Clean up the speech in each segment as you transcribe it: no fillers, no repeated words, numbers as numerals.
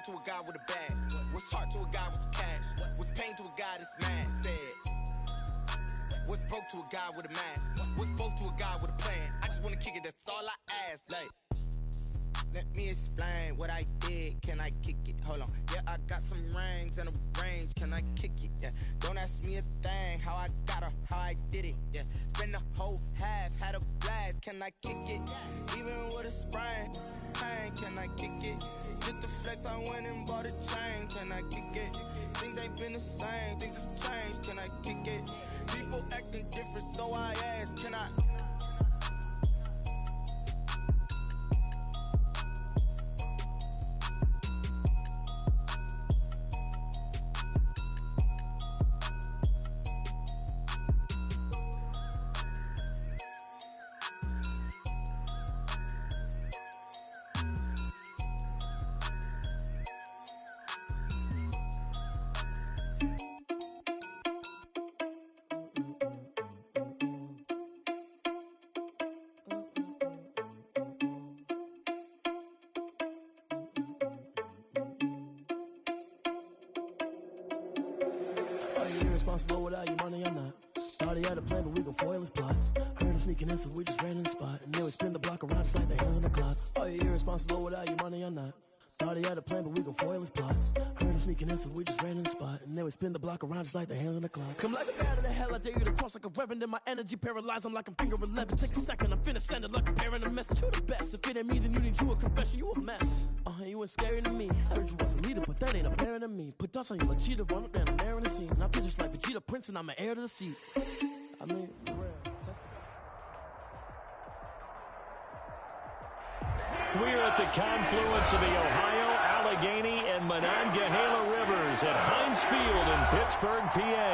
love to a guy with a bag? What's heart to a guy with some cash? What's pain to a guy that's mad? Said. What's broke to a guy with a mask? What's broke to a guy with a plan? I just wanna kick it, that's all I ask. Like, let me explain what I did. Can I kick it? Hold on. Yeah, I got some rings and a range. Can I kick it? Yeah. Don't ask me a thing. How I got her, how I did it. Yeah. Spend the whole half, had a blast. Can I kick it? Even with a sprain. Pain, can I kick it? Just the flex, I went and bought a chain. Can I kick it? Things ain't been the same. Things have changed. Can I kick it? People acting different, so I ask. Can I? Irresponsible without your money or not. Thought he had a plan, but we gon' foil his plot. Heard him sneaking in, so we just ran in the spot. And then we spin the block around just like the hands on the clock. Are you irresponsible without your money or not? Thought he had a plan, but we gon' foil his plot. Heard him sneaking in, so we just ran in the spot. And then we spin the block around just like the hands on the clock. Come like a bat of the hell, I dare you to cross like a reverend. And my energy paralyzed, I'm like I'm finger 11. Take a second, I'm finna send it like a parent a message. You the best, if it ain't me, then you need you a confession. You a mess, you ain't scary to me. Heard you was a leader, but that ain't apparent to me. Put dust on you like cheetah, run up and I'm there in the scene. And I feel just like Vegeta Prince and I'm an heir to the seat. I mean, for real, test it. We're at the confluence of the Ohio, Allegheny, and Monongahela rivers at Heinz Field in Pittsburgh, PA.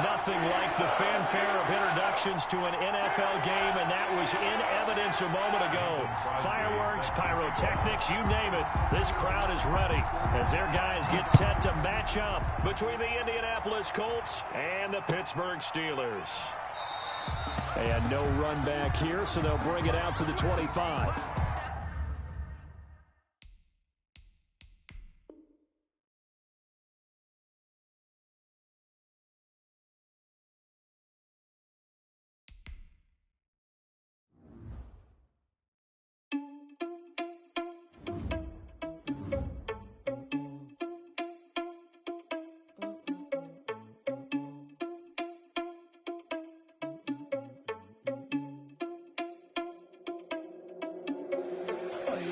Nothing like the fanfare of introductions to an NFL game, and that was in evidence a moment ago. Fireworks, pyrotechnics, you name it. This crowd is ready as their guys get set to match up between the Indianapolis Colts and the Pittsburgh Steelers. They had no run back here, so they'll bring it out to the 25.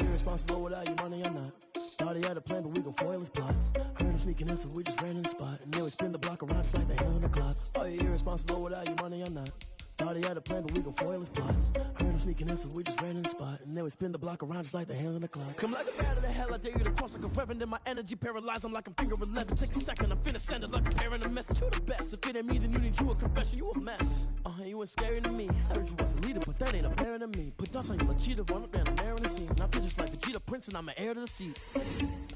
Irresponsible without your money or not. Thought he had a plan, but we gon' foil his plot. Heard him sneaking in, so we just ran in the spot. And then we spin the block around just like the hands on the clock. Are you irresponsible without your money or not? Thought he had a plan, but we gon' foil his plot. Heard him sneaking in, so we just ran in the spot. And then we spin the block around just like the hands on the clock. Come like a bat of the hell, I dare you to cross like a reverend. And my energy paralyzed, I'm like I'm finger 11. Take a second, I'm finna send it like a parent a message. You the best, if it ain't me, then you need you a confession. You a mess, you ain't scary to me. Heard you was a leader, but that ain't apparent to me. Put dust on you like cheetah, run up and I'm there in the scene. And I feel just like Vegeta Prince and I'm an heir to the seat.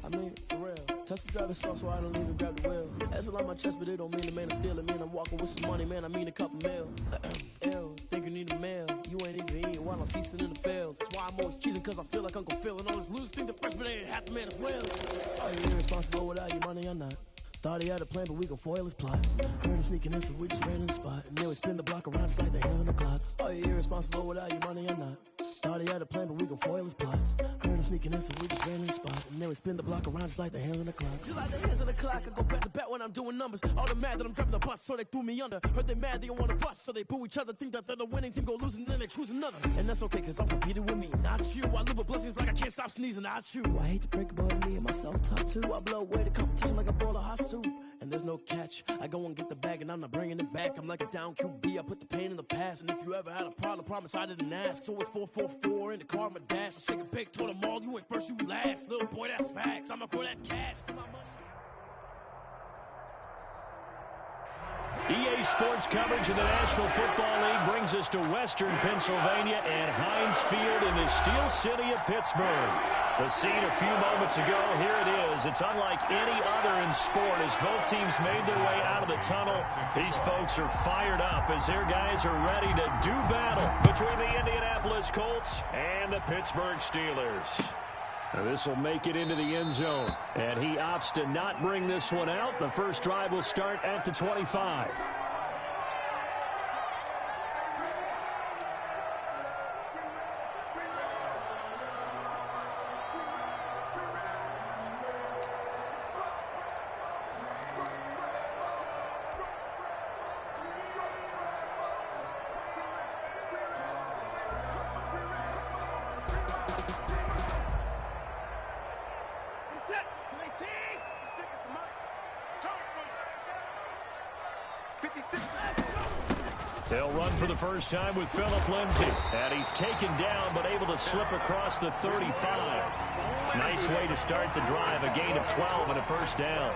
I mean, for real. Touch the driver's soft so I don't even grab the wheel. That's a lot on my chest, but it don't mean the man is stealing. Man, I'm walking with some money, man, I mean a couple mil. Ew, think you need a meal. You ain't even eating while I'm feasting in the field. That's why I'm always cheesing, cause I feel like Uncle Phil. And all this loose think the freshman ain't half the man as well. Are you irresponsible without your money or not? Thought he had a plan, but we gon' foil his plot. Heard him sneaking in, so we just ran in the spot. And then we spin the block around just like the hands on the clock. Are you irresponsible without your money or not? Thought he had a plan, but we gon' foil his plot. Heard him sneaking in, so we just ran in the spot. And then we spin the block around just like the hands on the clock. Just like the hands on the clock, I go back to back when I'm doing numbers. All the mad that I'm driving the bus, so they threw me under. Heard they mad, they don't wanna bust, so they boo each other. Think that they're the winning team, go losing, then they choose another. And that's okay, cause I'm competing with me, not you. I live with blessings like I can't stop sneezing, not you. I hate to break about me and my self-talk too. I blow away the competition like a bowl of hot soup. And there's no catch. I go and get the bag and I'm not bringing it back. I'm like a down QB, I put the pain in the past. And if you ever had a problem, promise I didn't ask. So it's 4-4-4 in the car, my dash. I shake a big, told them all, you ain't first, you last. Little boy, that's facts. I'ma throw that cash to my money. EA Sports coverage of the National Football League brings us to Western Pennsylvania and Heinz Field in the Steel City of Pittsburgh. The scene a few moments ago, here it is. It's unlike any other in sport as both teams made their way out of the tunnel. These folks are fired up as their guys are ready to do battle between the Indianapolis Colts and the Pittsburgh Steelers. This will make it into the end zone. And he opts to not bring this one out. The first drive will start at the 25. They'll run for the first time with Phillip Lindsay. And he's taken down, but able to slip across the 35. Nice way to start the drive. A gain of 12 and a first down.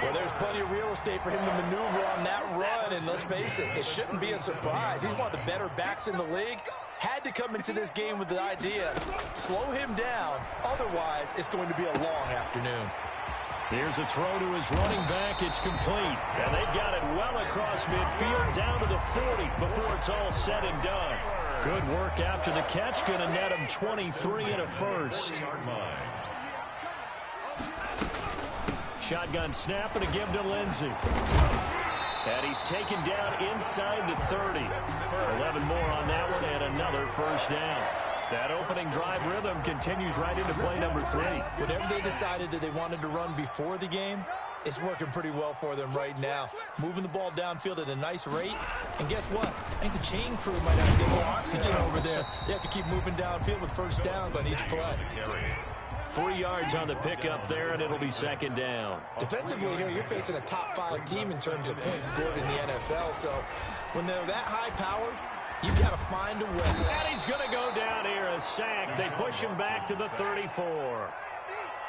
Well, there's plenty of real estate for him to maneuver on that run. And let's face it, it shouldn't be a surprise. He's one of the better backs in the league. Had to come into this game with the idea, slow him down. Otherwise, it's going to be a long afternoon. Here's a throw to his running back. It's complete. And they've got it well across midfield down to the 40 before it's all said and done. Good work after the catch. Going to net him 23 and a first. Shotgun snap and a give to Lindsay. And he's taken down inside the 30. 11 more on that one and another first down. That opening drive rhythm continues right into play number 3. Whatever they decided that they wanted to run before the game, it's working pretty well for them right now. Moving the ball downfield at a nice rate. And guess what? I think the chain crew might have to get a little oxygen over there. They have to keep moving downfield with first downs on each play. 3 yards on the pickup there, and it'll be second down. Defensively here, you're facing a top-5 team in terms of points scored in the NFL. So when they're that high-powered, you've got to find a way. And he's going to go down here, a sack. They push him back to the 34.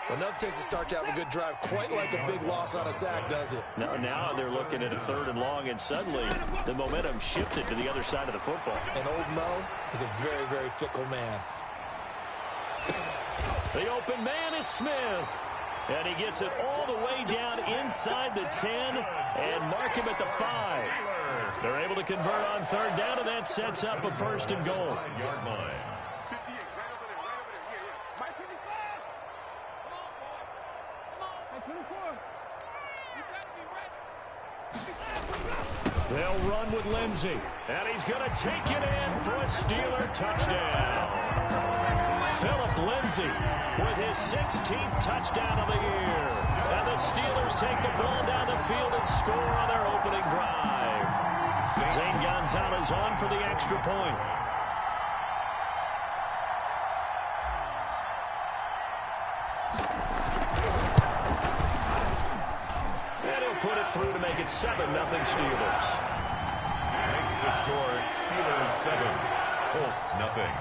Well, nothing takes a start to have a good drive quite like a big loss on a sack, does it? Now they're looking at a 3rd and long, and suddenly the momentum shifted to the other side of the football. And old Mo is a very, very fickle man. The open man is Smith. And he gets it all the way down inside the 10 and mark him at the 5. They're able to convert on 3rd down, and that sets up a 1st and goal. They'll run with Lindsay, and he's going to take it in for a Steeler touchdown. Phillip Lindsay with his 16th touchdown of the year. And the Steelers take the ball down the field and score on their opening drive. Zane Gonzalez on for the extra point. And he'll put it through to make it 7-0 Steelers. Makes the score Steelers 7, Colts nothing.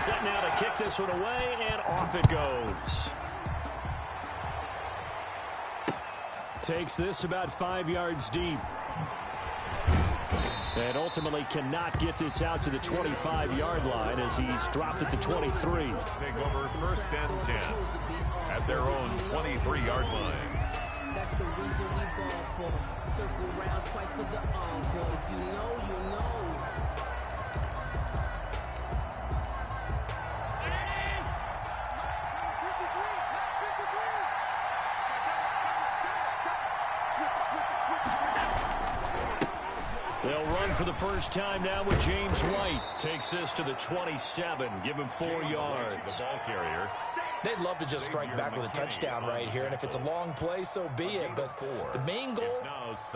Set now to kick this one away, and off it goes. Takes this about 5 yards deep. And ultimately cannot get this out to the 25-yard line as he's dropped at the 23. Take over 1st and 10 at their own 23-yard line. That's the reason we ball for. Circle round twice for the encore. If you know, you know. They'll run for the first time now with James White. Takes this to the 27. Give him 4 yards. The ball carrier. They'd love to just strike back with a touchdown right here, and if it's a long play, so be it. But the main goal,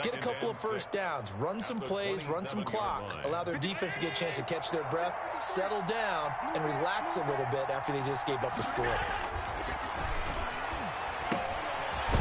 get a couple of first downs, run some plays, run some clock, allow their defense to get a chance to catch their breath, settle down, and relax a little bit after they just gave up the score.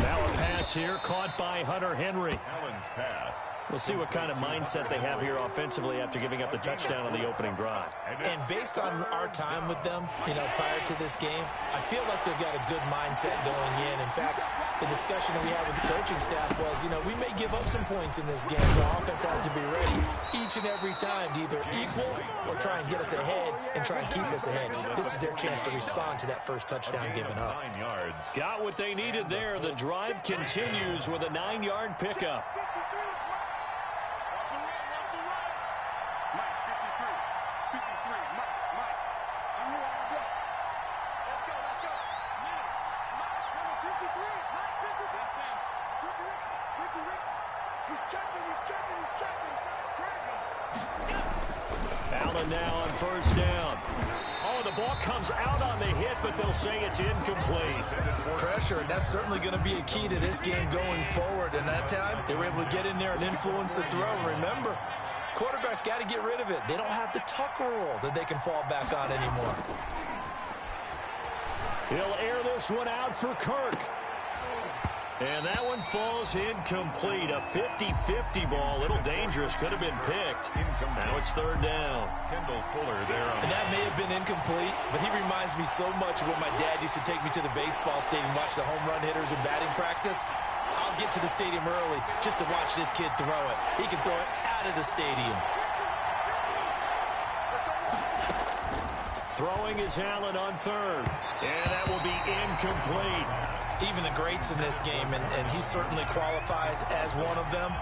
Now a pass here caught by Hunter Henry. Allen's pass. We'll see what kind of mindset they have here offensively after giving up the touchdown on the opening drive. And based on our time with them, prior to this game, I feel like they've got a good mindset going in. In fact, the discussion that we had with the coaching staff was, we may give up some points in this game, so our offense has to be ready each and every time to either equal or try and get us ahead and try and keep us ahead. This is their chance to respond to that first touchdown given up. 9 yards. Got what they needed there. The drive continues with a 9-yard pickup. Allen now on first down. Oh, the ball comes out on the hit, but they'll say it's incomplete. Pressure, and that's certainly going to be a key to this game going forward. And that time, they were able to get in there and influence the throw. Remember, quarterbacks got to get rid of it. They don't have the Tucker rule that they can fall back on anymore. He'll air this one out for Kirk. And that one falls incomplete. A 50-50 ball. A little dangerous. Could have been picked. Now it's third down. Kendall Fuller there. And that may have been incomplete, but he reminds me so much of when my dad used to take me to the baseball stadium, watch the home run hitters in batting practice. I'll get to the stadium early just to watch this kid throw it. He can throw it out of the stadium. Throwing is Allen on third. And that will be incomplete. Even the greats in this game, and he certainly qualifies as one of them,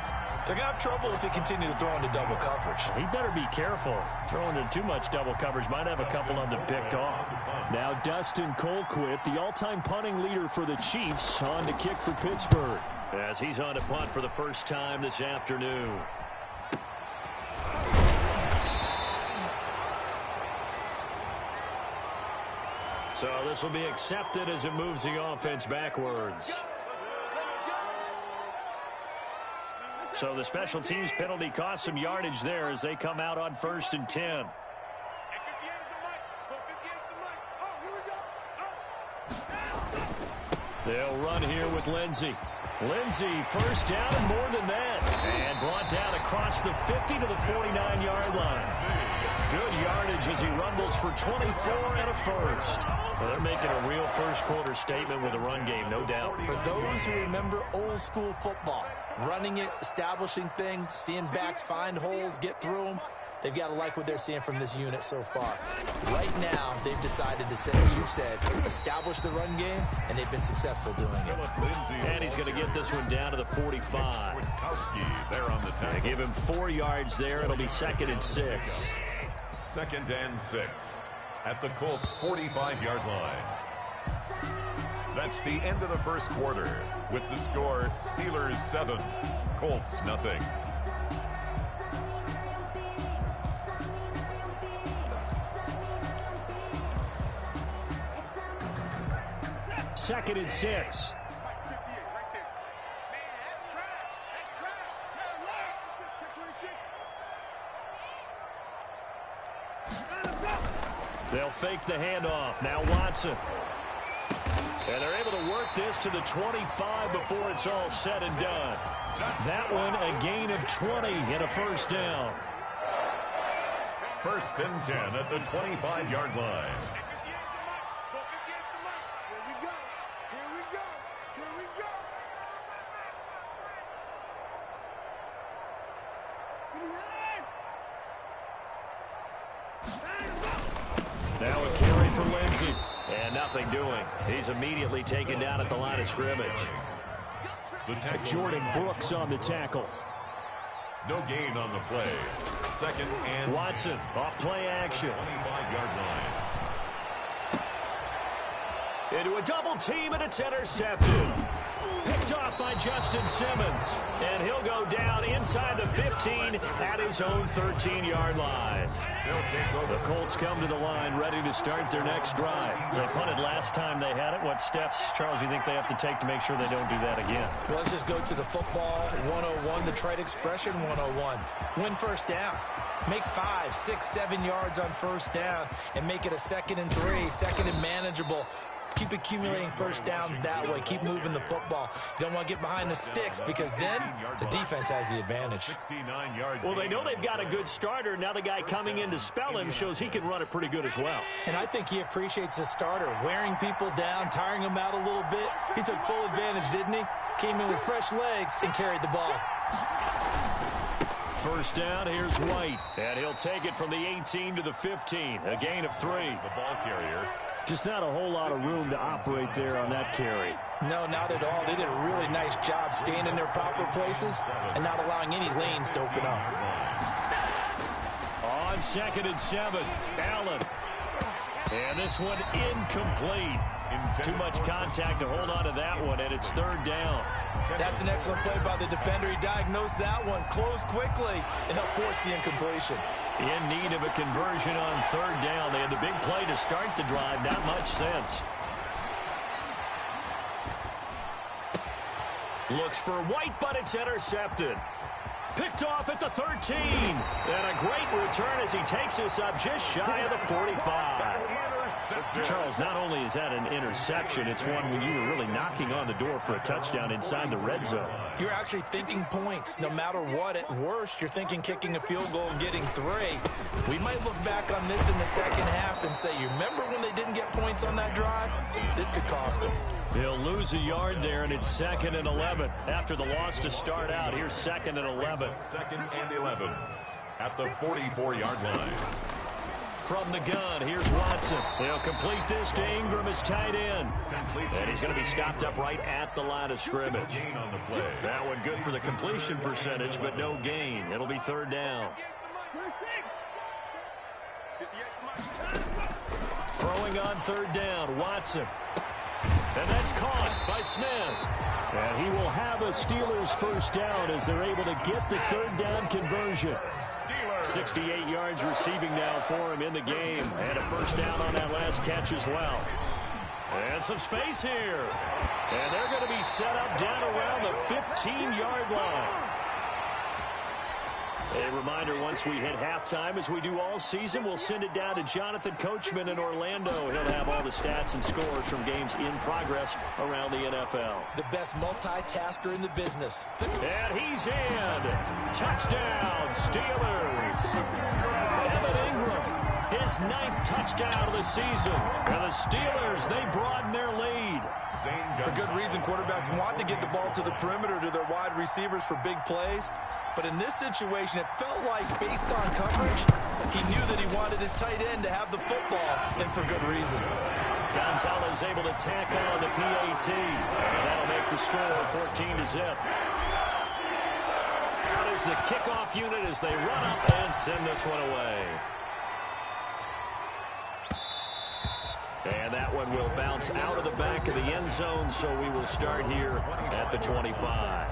they're going to have trouble if they continue to throw into double coverage. He better be careful. Throwing into too much double coverage might have a couple of them picked off. Now Dustin Colquitt, the all-time punting leader for the Chiefs, on to kick for Pittsburgh, as he's on to punt for the first time this afternoon. So this will be accepted as it moves the offense backwards. So the special teams penalty cost some yardage there as they come out on 1st and 10. They'll run here with Lindsey. Lindsey, first down and more than that. And brought down across the 50 to the 49-yard line. Good yardage as he rumbles for 24 and a first. Well, they're making a real first-quarter statement with a run game, no doubt. For those who remember old-school football, running it, establishing things, seeing backs find holes, get through them, they've got to like what they're seeing from this unit so far. Right now, they've decided to, as you said, establish the run game, and they've been successful doing it. And he's going to get this one down to the 45. There on the tackle. They give him 4 yards there. It'll be 2nd and 6. 2nd and 6 at the Colts' 45-yard line. That's the end of the first quarter with the score Steelers 7, Colts nothing. Second and 6. They'll fake the handoff. Now Watson. And they're able to work this to the 25 before it's all said and done. That one a gain of 20 and a first down. 1st and 10 at the 25-yard line. Now a carry for Lindsey. And nothing doing. He's immediately taken down at the line of scrimmage. Jordan Brooks on the tackle. No gain on the play. 2nd and Watson off play action. 25-yard line. Into a double team, and it's intercepted. Picked off by Justin Simmons. And he'll go down inside the 15 at his own 13-yard line. The Colts come to the line ready to start their next drive. They punted last time they had it. What steps, Charles, you think they have to take to make sure they don't do that again? Well, let's just go to the football 101, the trite expression 101. Win first down. Make 5, 6, 7 yards on first down and make it a 2nd and 3, 2nd and manageable. Keep accumulating first downs that way. Keep moving the football. You don't want to get behind the sticks because then the defense has the advantage. Well, they know they've got a good starter. Now the guy coming in to spell him shows he can run it pretty good as well. And I think he appreciates the starter, wearing people down, tiring them out a little bit. He took full advantage, didn't he? Came in with fresh legs and carried the ball. First down, here's White. And he'll take it from the 18 to the 15. A gain of 3. The ball carrier. Just not a whole lot of room to operate there on that carry. No, not at all. They did a really nice job staying in their proper places and not allowing any lanes to open up. On 2nd and 7, Allen. And this one incomplete. Too much contact to hold on to that one, and it's third down. That's an excellent play by the defender. He diagnosed that one, closed quickly, and helped force the incompletion. In need of a conversion on third down. They had the big play to start the drive, not much sense. Looks for White, but it's intercepted. Picked off at the 13. And a great return as he takes us up just shy of the 45. Charles, not only is that an interception, it's one when you were really knocking on the door for a touchdown inside the red zone. You're actually thinking points. No matter what, at worst, you're thinking kicking a field goal and getting 3. We might look back on this in the second half and say, you remember when they didn't get points on that drive? This could cost them. He'll lose a yard there, and it's 2nd and 11. After the loss to start out, here's 2nd and 11. 2nd and 11 at the 44-yard line. From the gun, here's Watson. He'll complete this to Ingram as tight end. And he's going to be stopped up right at the line of scrimmage. That one good for the completion percentage, but no gain. It'll be third down. Throwing on third down, Watson. And that's caught by Smith. And he will have a Steelers first down as they're able to get the third down conversion. 68 yards receiving now for him in the game. And a first down on that last catch as well. And some space here. And they're going to be set up down around the 15-yard line. A reminder, once we hit halftime, as we do all season, we'll send it down to Jonathan Coachman in Orlando. He'll have all the stats and scores from games in progress around the NFL. The best multitasker in the business. And he's in. Touchdown, Steelers. Evan Ingram, his 9th touchdown of the season. And the Steelers, they broaden their lead. For good reason, quarterbacks want to get the ball to the perimeter to their wide receivers for big plays. But in this situation, it felt like, based on coverage, he knew that he wanted his tight end to have the football, and for good reason. Gonzalez able to tack on the PAT. And that'll make the score 14-0. Out is the kickoff unit as they run up and send this one away. And that one will bounce out of the back of the end zone, so we will start here at the 25.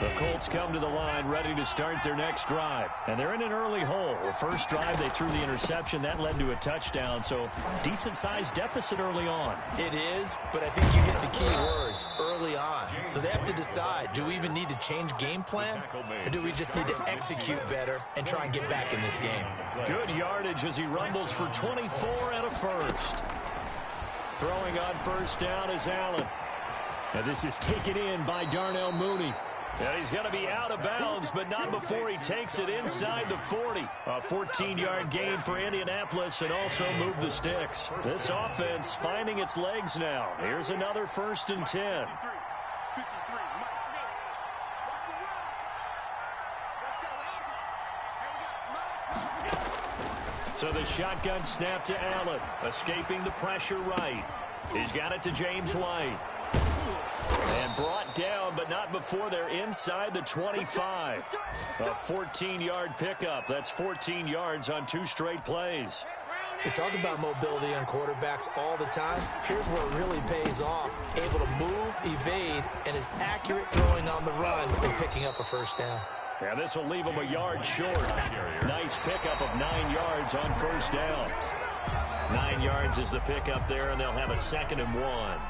The Colts come to the line ready to start their next drive. And they're in an early hole. The first drive, they threw the interception. That led to a touchdown, so decent-sized deficit early on. It is, but I think you hit the key words, early on. So they have to decide, do we even need to change game plan? Or do we just need to execute better and try and get back in this game? Good yardage as he rumbles for 24 and a first. Throwing on first down is Allen. And this is taken in by Darnell Mooney. And he's going to be out of bounds, but not before he takes it inside the 40. A 14-yard gain for Indianapolis and also move the sticks. This offense finding its legs now. Here's another 1st and 10. So the shotgun snap to Allen, escaping the pressure right. He's got it to James White. And brought down, but not before they're inside the 25. A 14-yard pickup. That's 14 yards on 2 straight plays. We talk about mobility on quarterbacks all the time. Here's where it really pays off. Able to move, evade, and is accurate throwing on the run and picking up a first down. Yeah, this will leave them a yard short. Nice pickup of 9 yards on first down. 9 yards is the pickup there, and they'll have a 2nd and 1.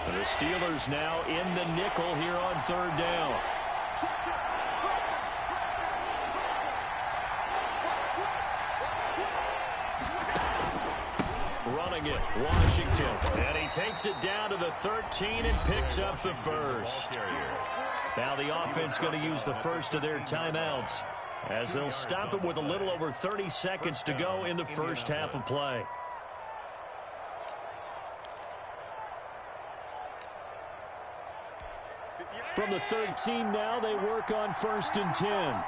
The Steelers now in the nickel here on third down. Running it, Washington. And he takes it down to the 13 and picks up the first. Now the offense going to use the first of their timeouts as they'll stop it with a little over 30 seconds to go in the first half of play. From the 13 now, they work on 1st and 10.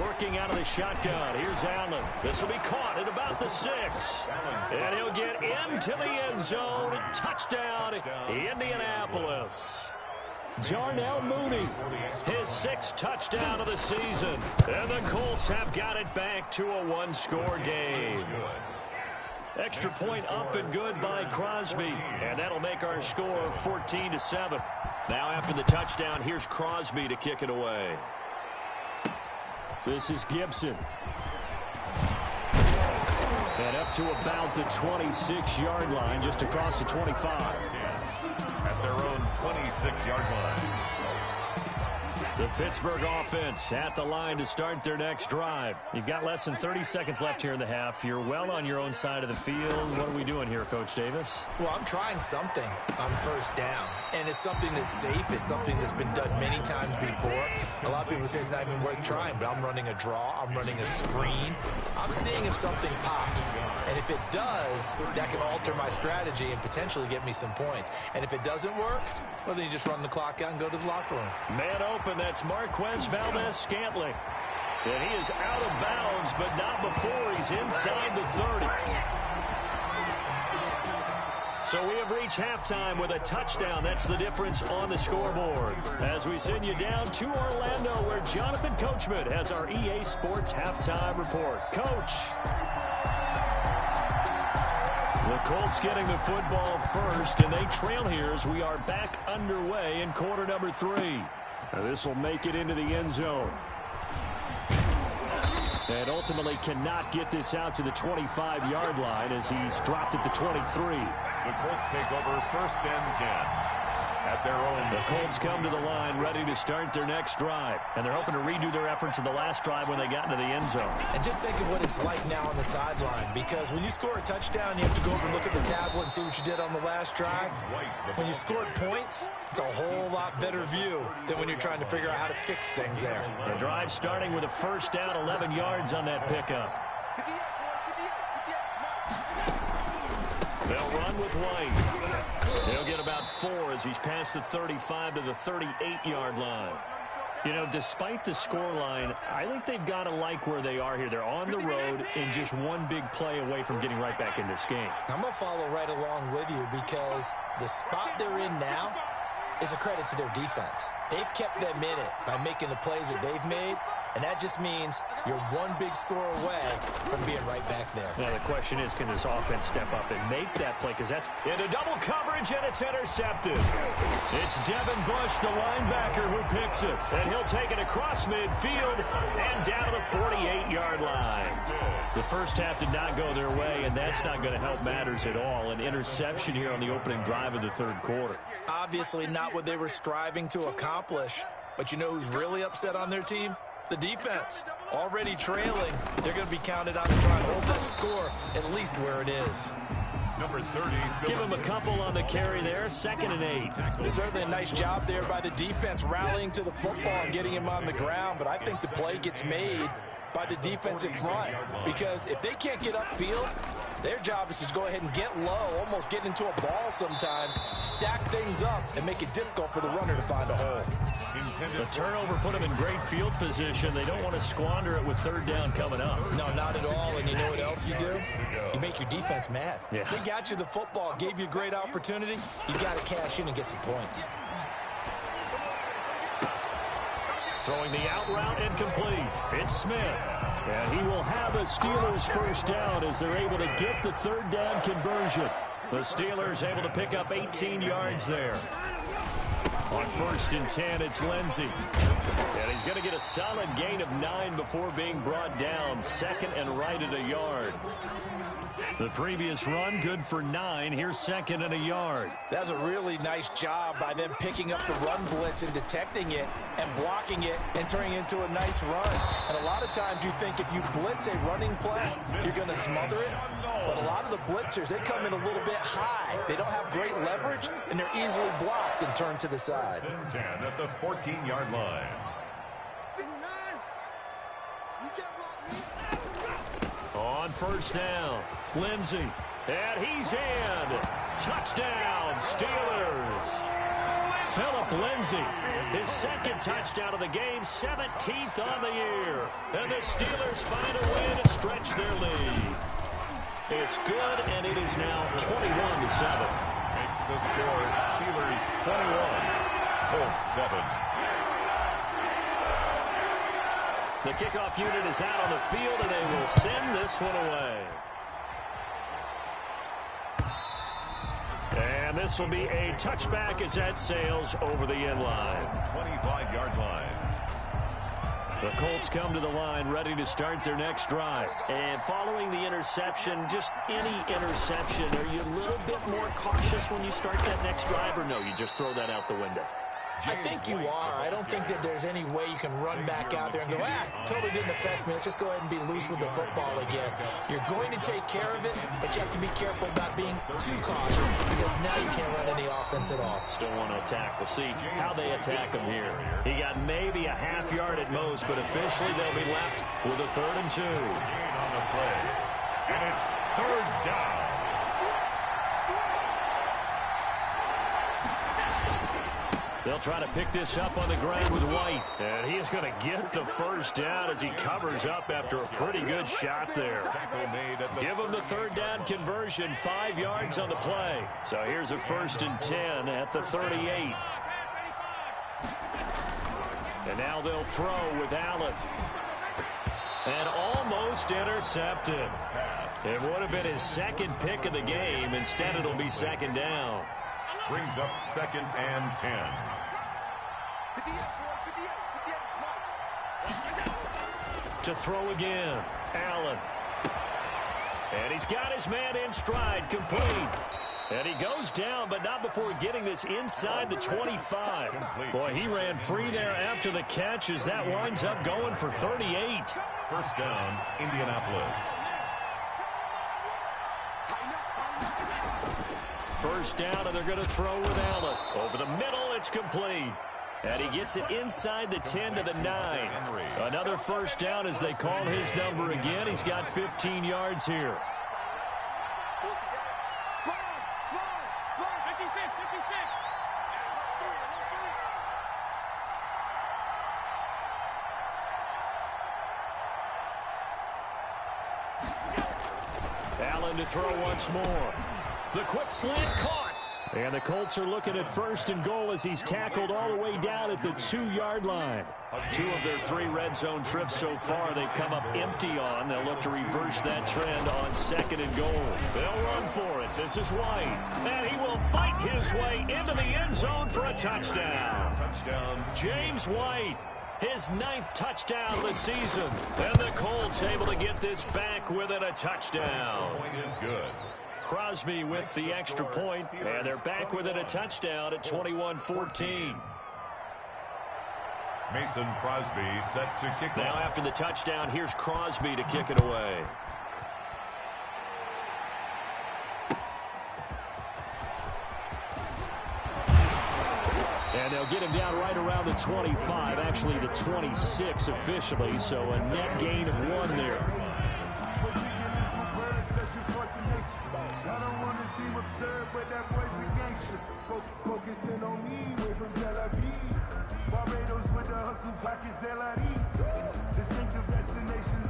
Working out of the shotgun. Here's Allen. This will be caught at about the 6. And he'll get into the end zone. Touchdown, Indianapolis. Jarnell Mooney, his 6th touchdown of the season. And the Colts have got it back to a one-score game. Extra point up and good by Crosby. And that'll make our score 14-7. Now after the touchdown, here's Crosby to kick it away. This is Gibson. And up to about the 26-yard line, just across the 25. At their own 26-yard line. The Pittsburgh offense at the line to start their next drive. You've got less than 30 seconds left here in the half. You're well on your own side of the field. What are we doing here, Coach Davis? Well, I'm trying something on first down, and it's something that's safe. It's something that's been done many times before. A lot of people say it's not even worth trying, but I'm running a draw. I'm running a screen. I'm seeing if something pops, and if it does, that can alter my strategy and potentially get me some points. And if it doesn't work, well, then you just run the clock out and go to the locker room. Man open, that's Marquez Valdes-Scantling. And he is out of bounds, but not before he's inside the 30. So we have reached halftime with a touchdown. That's the difference on the scoreboard. As we send you down to Orlando, where Jonathan Coachman has our EA Sports halftime report. Coach. The Colts getting the football first, and they trail here as we are back underway in quarter number 3. This will make it into the end zone. And ultimately cannot get this out to the 25-yard line as he's dropped at the 23. The Colts take over 1st and 10. At their own. The Colts come to the line ready to start their next drive. And they're hoping to redo their efforts in the last drive when they got into the end zone. And just think of what it's like now on the sideline, because when you score a touchdown, you have to go over and look at the tablet and see what you did on the last drive. When you scored points, it's a whole lot better view than when you're trying to figure out how to fix things there. The drive starting with a first down, 11 yards on that pickup. They'll run with White. They'll get about 4 as he's past the 35 to the 38-yard line. You know, despite the scoreline, I think they've got to like where they are here. They're on the road and just one big play away from getting right back in this game. I'm going to follow right along with you because the spot they're in now is a credit to their defense. They've kept them in it by making the plays that they've made, and that just means you're one big score away from being right back there. Now the question is, can this offense step up and make that play? Because that's into double coverage, and it's intercepted. It's Devin Bush, the linebacker, who picks it. And he'll take it across midfield and down to the 48-yard line. The first half did not go their way, and that's not going to help matters at all. An interception here on the opening drive of the third quarter. Obviously not what they were striving to accomplish. But you know who's really upset on their team? The defense. Already trailing. They're going to be counted on to try and hold that score at least where it is. Number 30. Give him a couple on the carry there. 2nd and 8. Certainly a nice job there by the defense rallying to the football and getting him on the ground. But I think the play gets made by the defensive front, because if they can't get upfield, their job is to go ahead and get low, almost get into a ball sometimes, stack things up, and make it difficult for the runner to find a hole. The turnover put them in great field position. They don't want to squander it with third down coming up. No, not at all. And you know what else you do? You make your defense mad. Yeah. They got you the football, gave you a great opportunity. You got to cash in and get some points. Throwing the out route incomplete. It's Smith. And he will have a Steelers first down as they're able to get the third down conversion. The Steelers able to pick up 18 yards there. On 1st and 10, it's Lindsey. And he's going to get a solid gain of 9 before being brought down. 2nd and right at a yard. The previous run, good for 9. Here's 2nd and a yard. That was a really nice job by them picking up the run blitz and detecting it and blocking it and turning it into a nice run. And a lot of times you think if you blitz a running play, you're going to smother it. But a lot of the blitzers, they come in a little bit high. They don't have great leverage, and they're easily blocked and turned to the side. 10 at the 14-yard line. On 1st down, Lindsey. And he's in. Touchdown, Steelers. Philip Lindsay, his second touchdown of the game, 17th on the year. And the Steelers find a way to stretch their lead. It's good, and it is now 21-7. Makes the score Steelers 21, Colts 7. The kickoff unit is out on the field, and they will send this one away. And this will be a touchback as that sails over the end line. 25-yard line. The Colts come to the line ready to start their next drive. And following the interception, just any interception, are you a little bit more cautious when you start that next drive, or no, you just throw that out the window? I think you are. I don't think that there's any way you can run back out there and go, totally didn't affect me. Let's just go ahead and be loose with the football again. You're going to take care of it, but you have to be careful about being too cautious because now you can't run any offense at all. Still want to attack. We'll see how they attack him here. He got maybe a half yard at most, but officially they'll be left with a 3rd and 2. Gain on the play. And it's 3rd down. They'll try to pick this up on the ground with White. And he is going to get the first down as he covers up after a pretty good shot there. Give him the 3rd down conversion, 5 yards on the play. So here's a 1st and 10 at the 38. And now they'll throw with Allen. And almost intercepted. It would have been his 2nd pick of the game. Instead, it'll be 2nd down. Brings up 2nd and 10. To throw again, Allen. And he's got his man in stride, complete. And he goes down, but not before getting this inside the 25. Boy, he ran free there after the catch as that winds up going for 38. 1st down, Indianapolis. 1st down, and they're going to throw with Allen. Over the middle, it's complete. And he gets it inside the 10 to the 9. Another 1st down as they call his number again. He's got 15 yards here. Allen to throw once more. The quick slant caught. And the Colts are looking at 1st and goal as he's tackled all the way down at the 2-yard line. 2 of their 3 red zone trips so far they've come up empty on. They'll look to reverse that trend on 2nd and goal. They'll run for it. This is White. And he will fight his way into the end zone for a touchdown. James White. His 9th touchdown this season. And the Colts able to get this back within a touchdown. Point is good. Crosby with the extra point, and they're back within a touchdown at 21-14. Mason Crosby set to kick now off. After the touchdown, here's Crosby to kick it away. And they'll get him down right around the 25, actually the 26 officially, so a net gain of 1 there. Focusing on me, way from Tel Aviv. Barbados with the hustle pockets, distinctive destinations.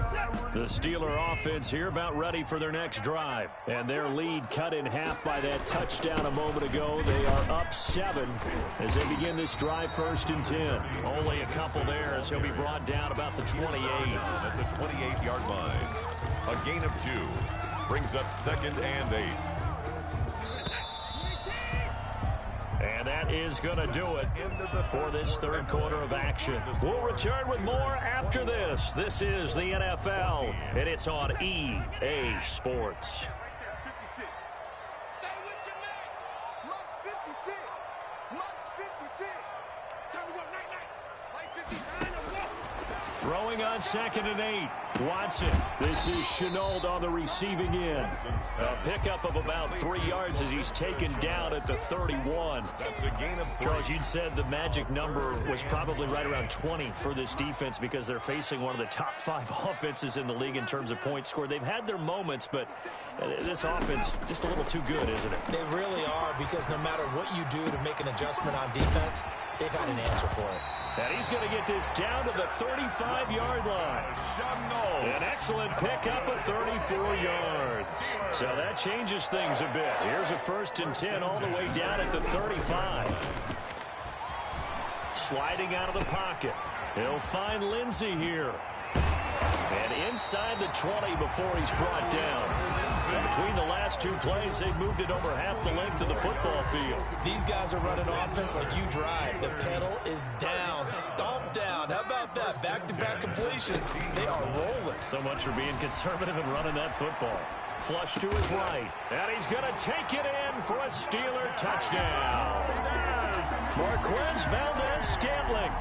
The Steeler offense here about ready for their next drive. And their lead cut in half by that touchdown a moment ago. They are up 7 as they begin this drive 1st and 10. Only a couple there as he'll be brought down about the 28. At the 28-yard line. A gain of 2. Brings up 2nd and 8. And that is going to do it for this 3rd quarter of action. We'll return with more after this. This is the NFL, and it's on EA Sports. Throwing on 2nd and 8. Watson. This is Shenault on the receiving end. A pickup of about 3 yards as he's taken down at the 31. That's a gain of 3. Charles, you'd said the magic number was probably right around 20 for this defense because they're facing one of the top 5 offenses in the league in terms of points scored. They've had their moments, but this offense just a little too good, isn't it? They really are, because no matter what you do to make an adjustment on defense, they've got an answer for it. And he's going to get this down to the 35-yard line. An excellent pickup of 34 yards. So that changes things a bit. Here's a 1st and 10 all the way down at the 35. Sliding out of the pocket. He'll find Lindsey here. And inside the 20 before he's brought down. Between the last 2 plays, they've moved it over half the length of the football field. These guys are running offense like you drive. The pedal is down, stomped down. How about that? Back-to-back completions. They are rolling. So much for being conservative and running that football. Flush to his right. And he's going to take it in for a Steeler touchdown. Marquez Valdez-Scantling.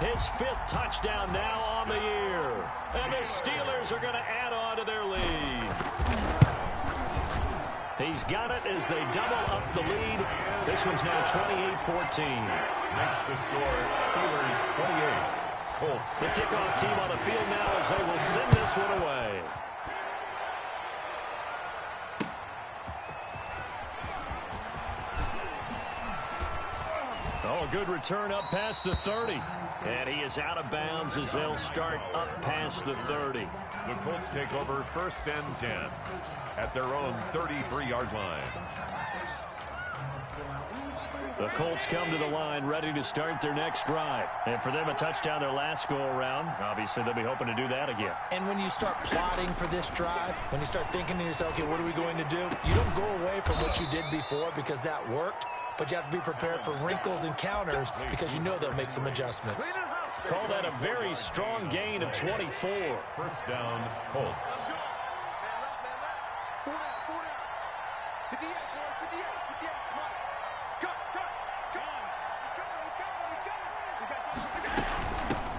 His 5th touchdown now on the year. And the Steelers are going to add on to their lead. He's got it as they double up the lead. This one's now 28-14. Makes the score Steelers 28. Colts. The kickoff team on the field now as they will send this one away. Oh, good return up past the 30. And he is out of bounds as they'll start up past the 30. The Colts take over 1st and 10 at their own 33-yard line. The Colts come to the line ready to start their next drive. And for them, a touchdown their last go-around. Obviously, they'll be hoping to do that again. And when you start plotting for this drive, when you start thinking to yourself, okay, what are we going to do? You don't go away from what you did before because that worked. But you have to be prepared for wrinkles and counters because you know they'll make some adjustments. Call that a very strong gain of 24. 1st down, Colts.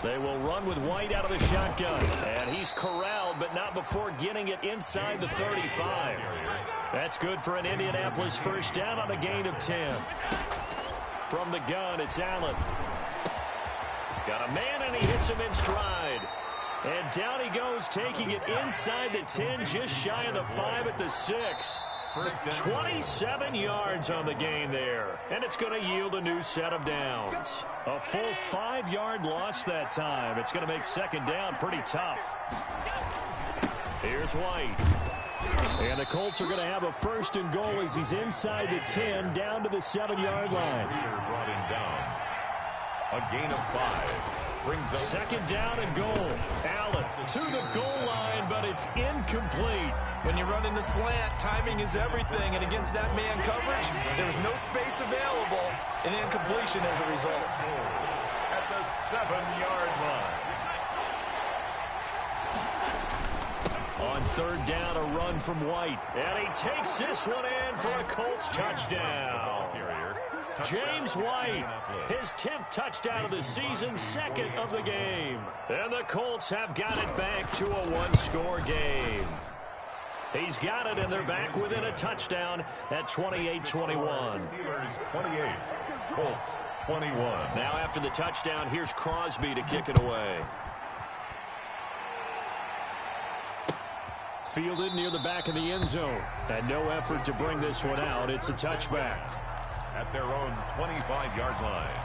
They will run with White out of the shotgun. And he's corralled, but not before getting it inside the 35. That's good for an Indianapolis 1st down on a gain of 10. From the gun, it's Allen. Got a man, and he hits him in stride. And down he goes, taking it inside the 10, just shy of the 5 at the 6. 27 yards on the gain there. And it's going to yield a new set of downs. A full 5-yard loss that time. It's going to make 2nd down pretty tough. Here's White. And the Colts are going to have a 1st and goal as he's inside the 10, down to the 7-yard line. Brought him down. A gain of 5. Brings up 2nd down and goal. Allen to the goal line, but it's incomplete. When you run in the slant, timing is everything. And against that man coverage, there was no space available. An incompletion as a result. At the 7-yard line. On 3rd down, a run from White. And he takes this one in for a Colts touchdown. James White, his 10th touchdown of the season, 2nd of the game. And the Colts have got it back to a 1-score game. He's got it, and they're back within a touchdown at 28-21. Steelers 28, Colts 21. Now after the touchdown, here's Crosby to kick it away. Fielded near the back of the end zone. And no effort to bring this one out. It's a touchback. At their own 25-yard line.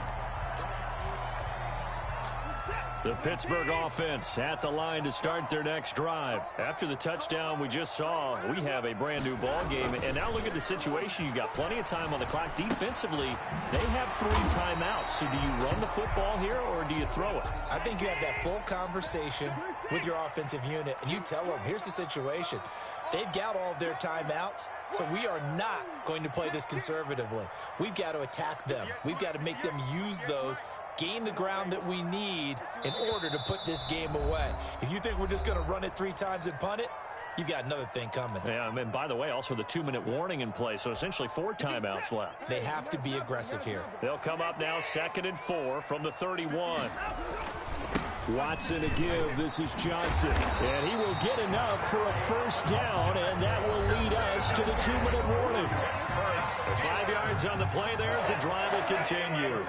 The Pittsburgh offense at the line to start their next drive. After the touchdown we just saw, we have a brand new ball game. And now look at the situation. You've got plenty of time on the clock. Defensively, they have 3 timeouts. So do you run the football here or do you throw it? I think you have that full conversation with your offensive unit, and you tell them, here's the situation. They've got all of their timeouts, so we are not going to play this conservatively. We've got to attack them. We've got to make them use those, gain the ground that we need in order to put this game away. If you think we're just going to run it 3 times and punt it, you've got another thing coming. Yeah, and by the way, also the 2-minute warning in play, so essentially 4 timeouts left. They have to be aggressive here. They'll come up now 2nd and 4 from the 31. Watson to give. This is Johnson. And he will get enough for a first down, and that will lead us to the 2-minute warning. 5 yards on the play there as the drive will continue.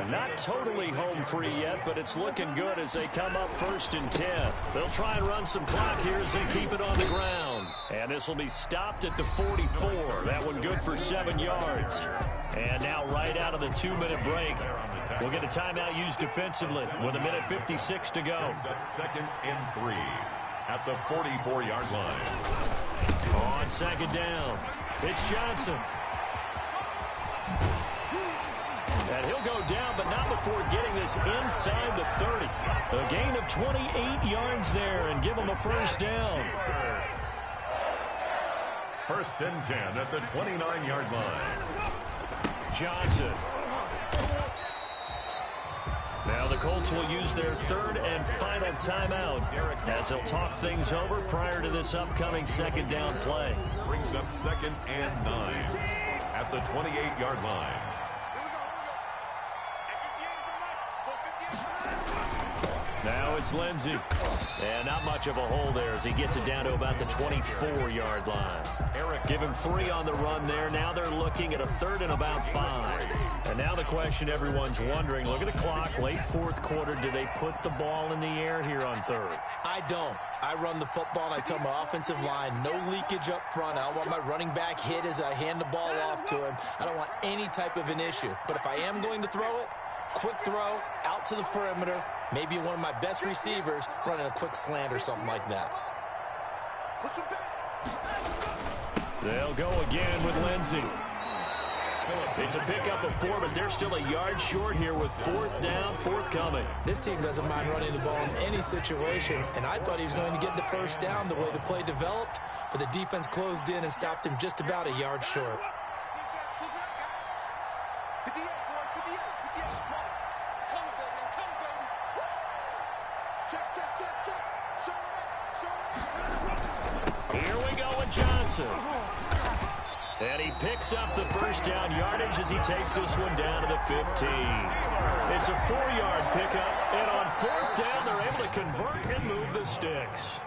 Not totally home free yet, but it's looking good as they come up 1st and 10. They'll try and run some clock here as they keep it on the ground. And this will be stopped at the 44. That one good for 7 yards. And now right out of the 2-minute break, we'll get a timeout used defensively with 1:56 to go. 2nd and 3 at the 44-yard line. On 2nd down, it's Johnson. And he'll go down, but not before getting this inside the 30. A gain of 28 yards there and give him a first down. 1st and 10 at the 29-yard line. Johnson. Now the Colts will use their 3rd and final timeout as they'll talk things over prior to this upcoming 2nd down play. Brings up 2nd and 9 at the 28-yard line. Now it's Lindsey. And not much of a hole there as he gets it down to about the 24-yard line. Give him 3 on the run there. Now they're looking at a 3rd and about 5. And now the question everyone's wondering, look at the clock, late 4th quarter, do they put the ball in the air here on 3rd? I don't. I run the football, and I tell my offensive line, no leakage up front. I don't want my running back hit as I hand the ball off to him. I don't want any type of an issue. But if I am going to throw it, quick throw, out to the perimeter, maybe one of my best receivers running a quick slant or something like that. They'll go again with Lindsey. It's a pickup of 4, but they're still a yard short here with 4th down forthcoming. This team doesn't mind running the ball in any situation, and I thought he was going to get the first down the way the play developed, but the defense closed in and stopped him just about a yard short. Here we go with Johnson. And he picks up the first down yardage as he takes this one down to the 15. It's a 4-yard pickup, and on 4th down, they're able to convert and move the sticks.